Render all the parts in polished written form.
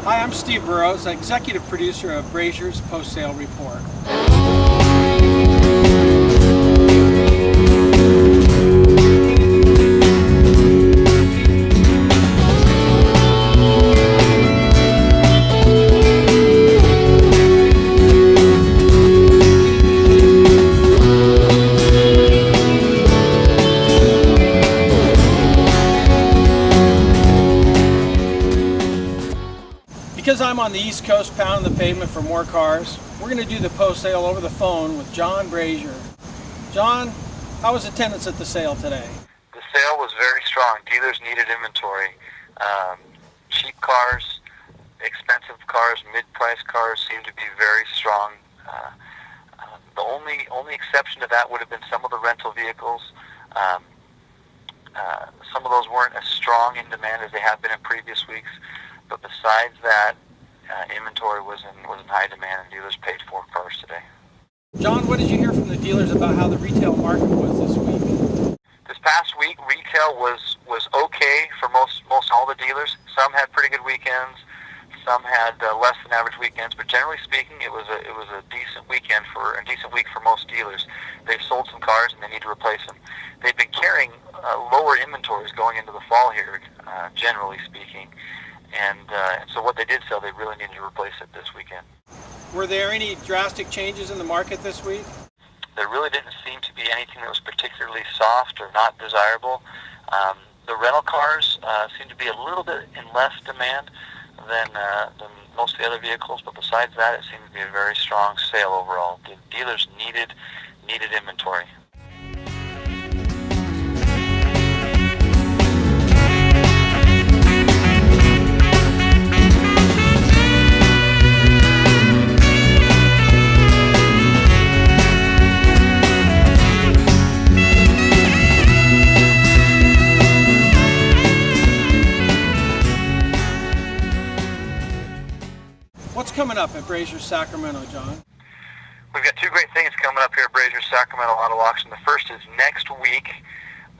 Hi, I'm Steve Burrows, executive producer of Brasher's Post-Sale Report. Because I'm on the East Coast pounding the pavement for more cars, we're going to do the post-sale over the phone with John Brasher. John, how was attendance at the sale today? The sale was very strong. Dealers needed inventory. Cheap cars, expensive cars, mid-price cars seemed to be very strong. The only exception to that would have been some of the rental vehicles. Some of those weren't as strong in demand as they have been in previous weeks. But besides that, inventory was in high demand, and dealers paid for cars today. John, what did you hear from the dealers about how the retail market was this week? This past week, retail was okay for most all the dealers. Some had pretty good weekends. Some had less than average weekends. But generally speaking, it was a decent week for most dealers. They've sold some cars and they need to replace them. They've been carrying lower inventories going into the fall here, generally speaking. And so what they did sell, they really needed to replace it this weekend. Were there any drastic changes in the market this week? There really didn't seem to be anything that was particularly soft or not desirable. The rental cars seem to be a little bit in less demand than most of the other vehicles, but besides that, it seemed to be a very strong sale overall. The dealers needed inventory. What's coming up at Brasher's Sacramento, John? We've got two great things coming up here at Brasher's Sacramento Auto Auction. The first is next week.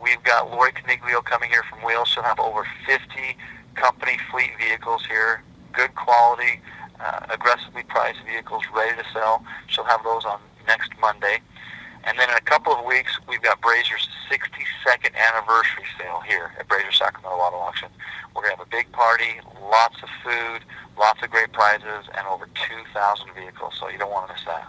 We've got Lori Coniglio coming here from Wheels. She'll have over 50 company fleet vehicles here, good quality, aggressively priced vehicles ready to sell. She'll have those on next Monday. And then in a couple of weeks, we've got Brasher's 62nd anniversary sale here at Brasher's Sacramento Auto Auction. We're going to have a big party, lots of food, lots of great prizes, and over 2,000 vehicles, so you don't want to miss that.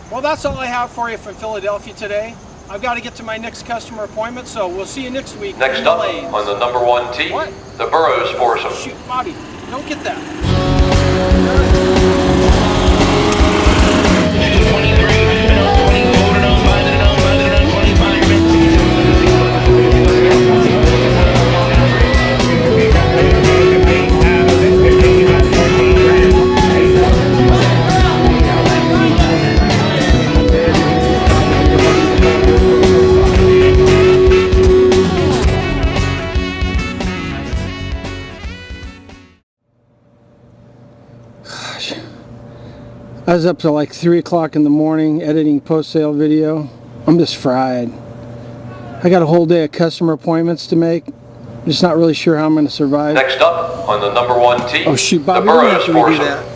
Well, that's all I have for you from Philadelphia today. I've got to get to my next customer appointment, so we'll see you next week. Next up on the number one tee, the Burrows foursome. Shoot, Bobby, don't get that. I was up till like 3 o'clock in the morning editing post-sale video. I'm just fried. I got a whole day of customer appointments to make. I'm just not really sure how I'm going to survive. Next up on the number one tee, oh shoot, Bobby, the Burrows foursome.